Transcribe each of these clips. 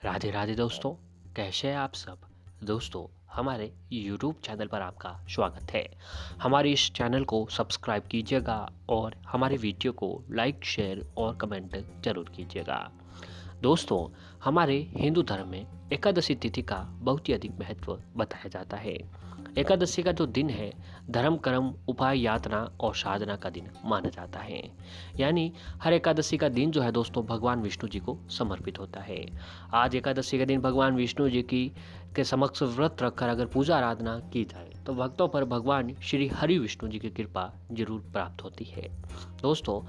राधे राधे दोस्तों, कैसे हैं आप सब। दोस्तों, हमारे YouTube चैनल पर आपका स्वागत है। हमारे इस चैनल को सब्सक्राइब कीजिएगा और हमारे वीडियो को लाइक शेयर और कमेंट जरूर कीजिएगा। दोस्तों, हमारे हिंदू धर्म में एकादशी तिथि का बहुत ही अधिक महत्व बताया जाता है। एकादशी का जो दिन है, धर्म कर्म उपाय यातना और साधना का दिन माना जाता है। यानी हर एकादशी का दिन जो है दोस्तों, भगवान विष्णु जी को समर्पित होता है। आज एकादशी के दिन भगवान विष्णु जी की के समक्ष व्रत रखकर अगर पूजा आराधना की जाए तो भक्तों पर भगवान श्री हरि विष्णु जी की कृपा जरूर प्राप्त होती है। दोस्तों,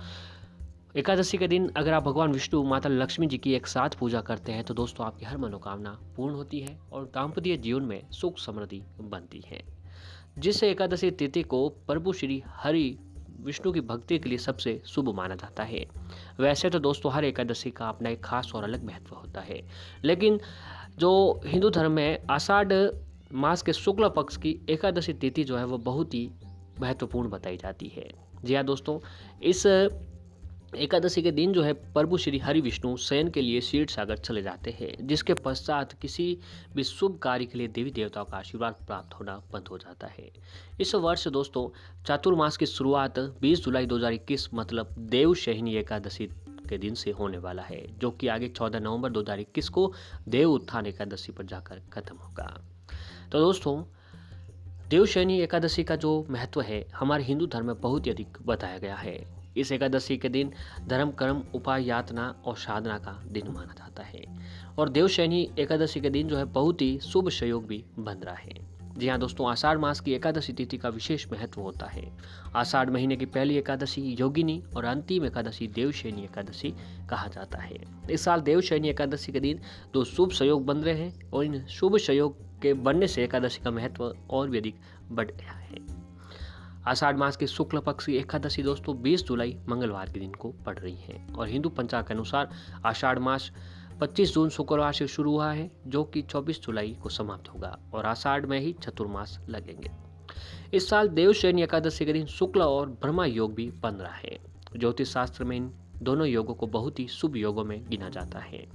एकादशी के दिन अगर आप भगवान विष्णु माता लक्ष्मी जी की एक साथ पूजा करते हैं तो दोस्तों आपकी हर मनोकामना पूर्ण होती है और दाम्पत्य जीवन में सुख समृद्धि बनती है। जिस एकादशी तिथि को प्रभु श्री हरि विष्णु की भक्ति के लिए सबसे शुभ माना जाता है। वैसे तो दोस्तों हर एकादशी का अपना एक खास और अलग महत्व होता है, लेकिन जो हिंदू धर्म में आषाढ़ मास के शुक्ल पक्ष की एकादशी तिथि जो है वो बहुत ही महत्वपूर्ण बताई जाती है। जी हाँ दोस्तों, इस एकादशी के दिन जो है प्रभु श्री हरि विष्णु शयन के लिए क्षीर सागर चले जाते हैं, जिसके पश्चात किसी भी शुभ कार्य के लिए देवी देवताओं का आशीर्वाद प्राप्त होना बंद हो जाता है। इस वर्ष दोस्तों चातुर्मास की शुरुआत 20 जुलाई 2021 मतलब देवशयनी एकादशी के दिन से होने वाला है, जो कि आगे 14 नवंबर 2021 को देव उत्थान एकादशी पर जाकर खत्म होगा। तो दोस्तों, देवशयनी एकादशी का जो महत्व है हमारे हिंदू धर्म में बहुत ही अधिक बताया गया है। इस एकादशी के दिन धर्म कर्म उपाय यातना और साधना का दिन माना जाता है और देवशयनी एकादशी के दिन जो है बहुत ही शुभ संयोग भी बन रहा है। जी हाँ दोस्तों, आषाढ़ मास की एकादशी तिथि का विशेष महत्व होता है। आषाढ़ महीने की पहली एकादशी योगिनी और अंतिम एकादशी देवशयनी एकादशी कहा जाता है। इस साल देवशयनी एकादशी के दिन दो शुभ संयोग बन रहे हैं और इन शुभ संयोग के बनने से एकादशी का महत्व और भी अधिक बढ़ गया है। आषाढ़ मास की शुक्ल पक्ष की एकादशी दोस्तों 20 जुलाई मंगलवार के दिन को पड़ रही है और हिंदू पंचांग के अनुसार आषाढ़ मास 25 जून शुक्रवार से शुरू हुआ है, जो कि 24 जुलाई को समाप्त होगा और आषाढ़ में ही चतुर्मास लगेंगे। इस साल देवशयनी एकादशी के दिन शुक्ल और ब्रह्मा योग भी बन रहा है। ज्योतिष शास्त्र में इन दोनों योगों को बहुत ही शुभ योगों में गिना जाता है।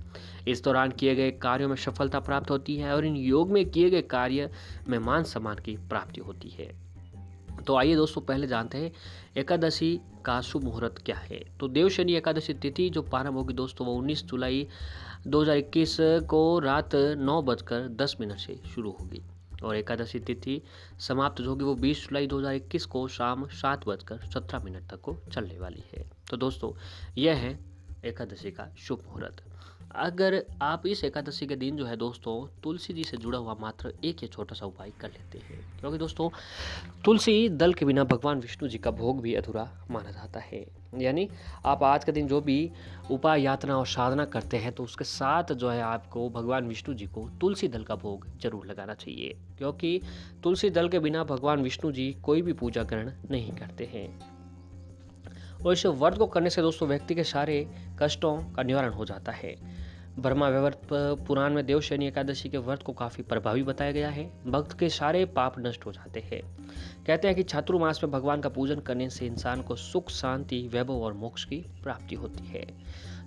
इस दौरान किए गए कार्यों में सफलता प्राप्त होती है और इन योग में किए गए कार्य में मान सम्मान की प्राप्ति होती है। तो आइए दोस्तों पहले जानते हैं एकादशी का शुभ मुहूर्त क्या है। तो देवशयनी एकादशी तिथि जो प्रारंभ होगी दोस्तों वो 19 जुलाई 2021 को रात 9:10 से शुरू होगी और एकादशी तिथि समाप्त जो होगी वो 20 जुलाई 2021 को शाम 7:17 तक को चलने वाली है। तो दोस्तों यह है एकादशी का शुभ मुहूर्त। अगर आप इस एकादशी के दिन जो है दोस्तों तुलसी जी से जुड़ा हुआ मात्र एक या छोटा सा उपाय कर लेते हैं, क्योंकि दोस्तों तुलसी दल के बिना भगवान विष्णु जी का भोग भी अधूरा माना जाता है। यानी आप आज के दिन जो भी उपाय यातना और साधना करते हैं तो उसके साथ जो है आपको भगवान विष्णु जी को तुलसी दल का भोग जरूर लगाना चाहिए, क्योंकि तुलसी दल के बिना भगवान विष्णु जी कोई भी पूजा ग्रहण नहीं करते हैं। और इस व्रत को करने से दोस्तों व्यक्ति के सारे कष्टों का निवारण हो जाता है। ब्रह्मा वैवर्त पुराण में देवशयनी एकादशी के व्रत को काफ़ी प्रभावी बताया गया है। भक्त के सारे पाप नष्ट हो जाते हैं। कहते हैं कि चातुर्मास में भगवान का पूजन करने से इंसान को सुख शांति वैभव और मोक्ष की प्राप्ति होती है।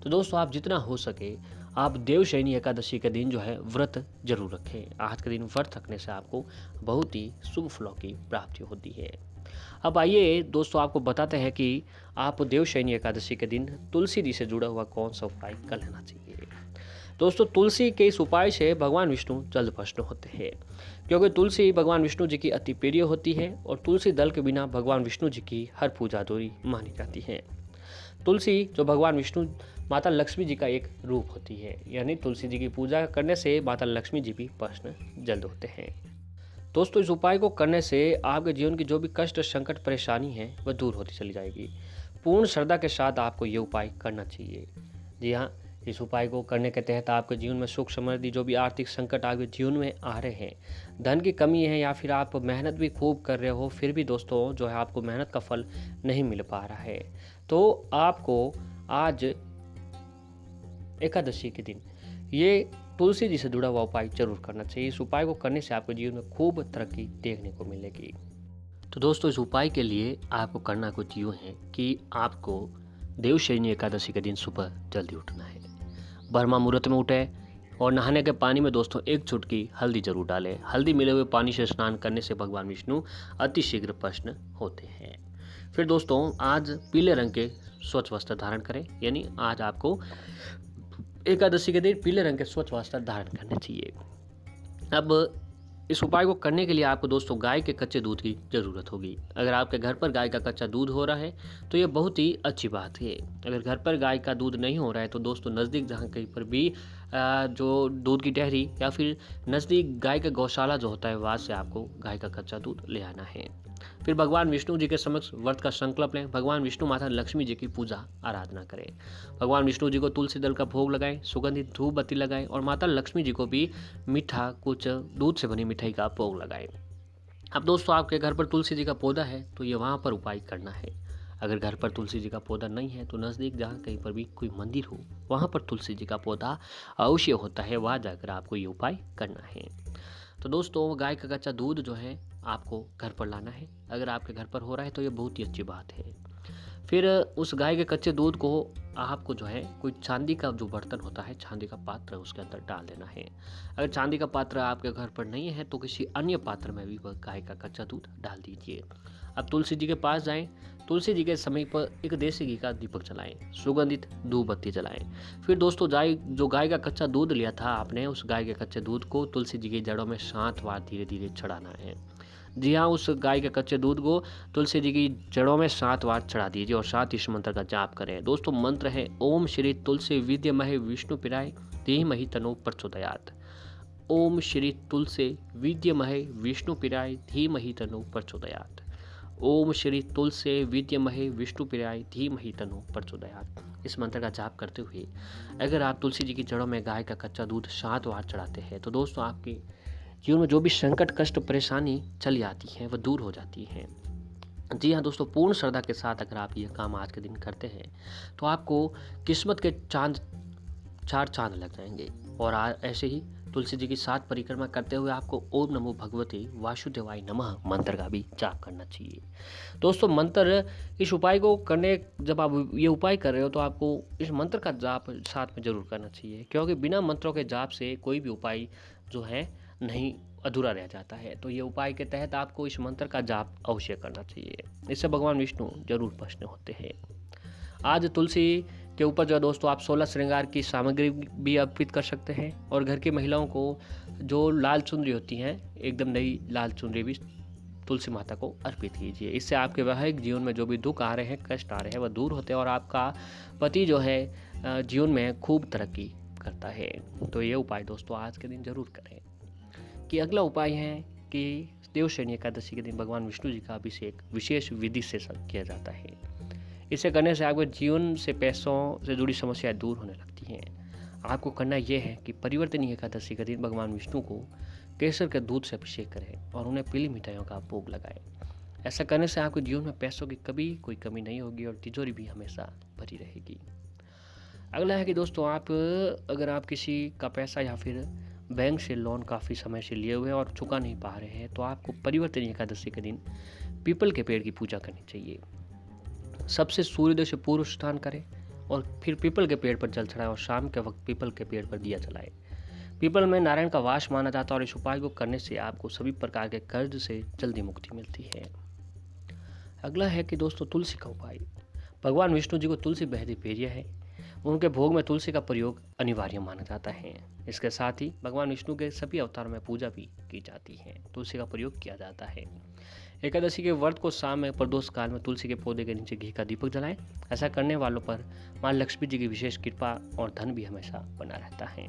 तो दोस्तों आप जितना हो सके आप देवशयनी एकादशी के दिन जो है व्रत जरूर रखें। आज के दिन व्रत रखने से आपको बहुत ही शुभ फलों की प्राप्ति होती है। अब आइए दोस्तों आपको बताते हैं कि आप देवशयनी एकादशी के दिन तुलसी जी से जुड़ा हुआ कौन सा उपाय कर लेना चाहिए। दोस्तों तुलसी के इस उपाय से भगवान विष्णु जल्द प्रसन्न होते हैं, क्योंकि तुलसी भगवान विष्णु जी की अति प्रिय होती है और तुलसी दल के बिना भगवान विष्णु जी की हर पूजा अधूरी मानी जाती है। तुलसी जो भगवान विष्णु माता लक्ष्मी जी का एक रूप होती है, यानी तुलसी जी की पूजा करने से माता लक्ष्मी जी भी प्रसन्न जल्द होते हैं। दोस्तों इस उपाय को करने से आपके जीवन की जो भी कष्ट संकट परेशानी है वह दूर होती चली जाएगी। पूर्ण श्रद्धा के साथ आपको ये उपाय करना चाहिए। जी हाँ, इस उपाय को करने के तहत आपके जीवन में सुख समृद्धि जो भी आर्थिक संकट आपके जीवन में आ रहे हैं, धन की कमी है या फिर आप मेहनत भी खूब कर रहे हो फिर भी दोस्तों जो है आपको मेहनत का फल नहीं मिल पा रहा है, तो आपको आज एकादशी के दिन ये तुलसी जी से जुड़ा हुआ उपाय जरूर करना चाहिए। इस उपाय को करने से आपके जीवन में खूब तरक्की देखने को मिलेगी। तो दोस्तों इस उपाय के लिए आपको करना कुछ यूँ है कि आपको देवशयनी एकादशी के दिन सुबह जल्दी उठना है। ब्रह्मा मुहूर्त में उठे, और नहाने के पानी में दोस्तों 1 चुटकी हल्दी जरूर डालें। हल्दी मिले हुए पानी से स्नान करने से भगवान विष्णु अति शीघ्र प्रसन्न होते हैं। फिर दोस्तों आज पीले रंग के स्वच्छ वस्त्र धारण करें, यानी आज आपको एकादशी के दिन पीले रंग के स्वच्छ वस्त्र धारण करने चाहिए। अब इस उपाय को करने के लिए आपको दोस्तों गाय के कच्चे दूध की ज़रूरत होगी। अगर आपके घर पर गाय का कच्चा दूध हो रहा है तो ये बहुत ही अच्छी बात है। अगर घर पर गाय का दूध नहीं हो रहा है तो दोस्तों नज़दीक जहाँ कहीं पर भी जो दूध की डेयरी या फिर नज़दीक गाय का गौशाला जो होता है वहाँ से आपको गाय का कच्चा दूध ले आना है। फिर भगवान विष्णु जी के समक्ष व्रत का संकल्प लें। भगवान विष्णु माता लक्ष्मी जी की पूजा आराधना करें। भगवान विष्णु जी को तुलसी दल का भोग लगाएं, सुगंधित धूप बत्ती लगाएं और माता लक्ष्मी जी को भी मीठा कुछ दूध से बनी मिठाई का भोग लगाएं। अब दोस्तों आपके घर पर तुलसी जी का पौधा है तो ये वहाँ पर उपाय करना है। अगर घर पर तुलसी जी का पौधा नहीं है तो नज़दीक जहाँ कहीं पर भी कोई मंदिर हो वहाँ पर तुलसी जी का पौधा अवश्य होता है, वहाँ जाकर आपको ये उपाय करना है। तो दोस्तों गाय का कच्चा दूध जो है आपको घर पर लाना है। अगर आपके घर पर हो रहा है तो ये बहुत ही अच्छी बात है। फिर उस गाय के कच्चे दूध को आपको जो है कोई चांदी का जो बर्तन होता है, चांदी का पात्र, उसके अंदर डाल देना है। अगर चांदी का पात्र आपके घर पर नहीं है तो किसी अन्य पात्र में भी वह गाय का कच्चा दूध डाल दीजिए। अब तुलसी जी के पास जाएं, तुलसी जी के समीप पर एक देसी घी का दीपक जलाएं, सुगंधित धूप बत्ती जलाएं। फिर दोस्तों जो गाय का कच्चा दूध लिया था आपने, उस गाय के कच्चे दूध को तुलसी जी की जड़ों में 7 बार धीरे धीरे चढ़ाना है। जी हाँ, उस गाय के कच्चे दूध को तुलसी जी की जड़ों में 7 बार चढ़ा दीजिए और साथ इस मंत्र का जाप करें। दोस्तों मंत्र है ओम श्री तुलसी विद्यमहे विष्णु पिराय धीमहि तनो प्रचोदयात्। ओम श्री तुलसी विद्यमहे विष्णु पिराय धीमहि तनो प्रचोदयात्। ओम श्री तुलसी विद्यमहे विष्णु पिराय धीमहि तनो प्रचोदयात्। इस मंत्र का जाप करते हुए अगर आप तुलसी जी की जड़ों में गाय का कच्चा दूध 7 बार चढ़ाते हैं तो दोस्तों आपके जीवन में जो भी संकट कष्ट परेशानी चली आती है वह दूर हो जाती है। जी हाँ दोस्तों, पूर्ण श्रद्धा के साथ अगर आप ये काम आज के दिन करते हैं तो आपको किस्मत के 4 चांद लग जाएंगे। और ऐसे ही तुलसी जी की 7 परिक्रमा करते हुए आपको ओम नमो भगवते वासुदेवाय नमः मंत्र का भी जाप करना चाहिए। दोस्तों मंत्र इस उपाय को करने जब आप ये उपाय कर रहे हो तो आपको इस मंत्र का जाप साथ में जरूर करना चाहिए, क्योंकि बिना मंत्रों के जाप से कोई भी उपाय जो है नहीं अधूरा रह जाता है। तो ये उपाय के तहत आपको इस मंत्र का जाप अवश्य करना चाहिए। इससे भगवान विष्णु जरूर प्रसन्न होते हैं। आज तुलसी के ऊपर जो है दोस्तों आप 16 श्रृंगार की सामग्री भी अर्पित कर सकते हैं और घर की महिलाओं को जो लाल चुनरी होती हैं, एकदम नई लाल चुनरी भी तुलसी माता को अर्पित कीजिए। इससे आपके वैवाहिक जीवन में जो भी दुख आ रहे हैं, कष्ट आ रहे हैं, वह दूर होते हैं और आपका पति जो है जीवन में खूब तरक्की करता है। तो ये उपाय दोस्तों आज के दिन जरूर करें। कि अगला उपाय है कि देवशयनी एकादशी के दिन भगवान विष्णु जी का अभिषेक विशेष विधि से किया जाता है। इसे करने से आपके जीवन से पैसों से जुड़ी समस्याएं दूर होने लगती हैं। आपको करना यह है कि परिवर्तनीय एकादशी के दिन भगवान विष्णु को केसर के दूध से अभिषेक करें और उन्हें पीली मिठाइयों का भोग लगाएं। ऐसा करने से आपके जीवन में पैसों की कभी कोई कमी नहीं होगी और तिजोरी भी हमेशा भरी रहेगी। अगला है कि दोस्तों अगर आप किसी का पैसा या फिर बैंक से लोन काफ़ी समय से लिए हुए और चुका नहीं पा रहे हैं तो आपको परिवर्तनीय एकादशी के दिन पीपल के पेड़ की पूजा करनी चाहिए। सबसे सूर्योदय से पूर्व स्नान करें और फिर पीपल के पेड़ पर जल चढ़ाएं और शाम के वक्त पीपल के पेड़ पर दिया जलाएं। पीपल में नारायण का वास माना जाता है और इस उपाय को करने से आपको सभी प्रकार के कर्ज से जल्दी मुक्ति मिलती है। अगला है कि दोस्तों तुलसी का उपाय। भगवान विष्णु जी को तुलसी बेहद प्रिय है। उनके भोग में तुलसी का प्रयोग अनिवार्य माना जाता है। इसके साथ ही भगवान विष्णु के सभी अवतारों में पूजा भी की जाती है, तुलसी का प्रयोग किया जाता है। एकादशी के व्रत को शाम में प्रदोष काल में तुलसी के पौधे के नीचे घी का दीपक जलाएं। ऐसा करने वालों पर मां लक्ष्मी जी की विशेष कृपा और धन भी हमेशा बना रहता है।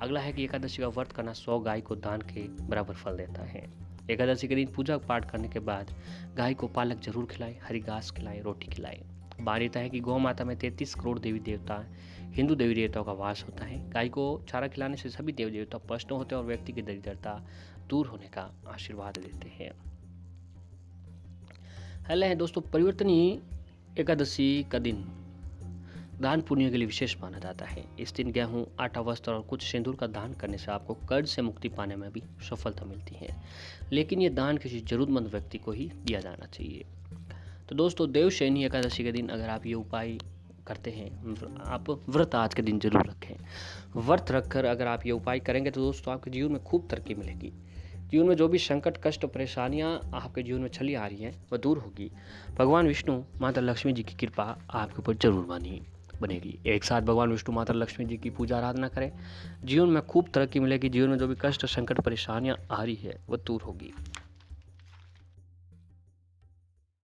अगला है कि एकादशी का व्रत करना 100 गाय को दान के बराबर फल देता है। एकादशी के दिन पूजा पाठ करने के बाद गाय को पालक जरूर खिलाएं, हरी घास खिलाएं, रोटी खिलाएं। मान्यता है कि गौ माता में 33 करोड़ देवी देवता हिंदू देवी देवताओं का वास होता है। गाय को चारा खिलाने से सभी देवी देवता प्रसन्न होते हैं और व्यक्ति की दरिद्रता दूर होने का आशीर्वाद देते हैं। अगला है दोस्तों परिवर्तनीय एकादशी का दिन दान पुण्य के लिए विशेष माना जाता है। इस दिन गेहूं, आटा, वस्त्र और कुछ सिंदूर का दान करने से आपको कर्ज से मुक्ति पाने में भी सफलता मिलती है, लेकिन ये दान किसी जरूरतमंद व्यक्ति को ही दिया जाना चाहिए। तो दोस्तों देवशयनी एकादशी के दिन अगर आप ये उपाय करते हैं, आप व्रत आज के दिन ज़रूर रखें। व्रत रखकर अगर आप ये उपाय करेंगे तो दोस्तों आपके जीवन में खूब तरक्की मिलेगी। जीवन में जो भी संकट, कष्ट, परेशानियाँ आपके जीवन में चली आ रही हैं, वह दूर होगी। भगवान विष्णु, माता लक्ष्मी जी की कृपा आपके ऊपर ज़रूर बनेगी। एक साथ भगवान विष्णु, माता लक्ष्मी जी की पूजा आराधना करें, जीवन में खूब तरक्की मिलेगी। जीवन में जो भी कष्ट, संकट, परेशानियाँ आ रही है, वह दूर होगी।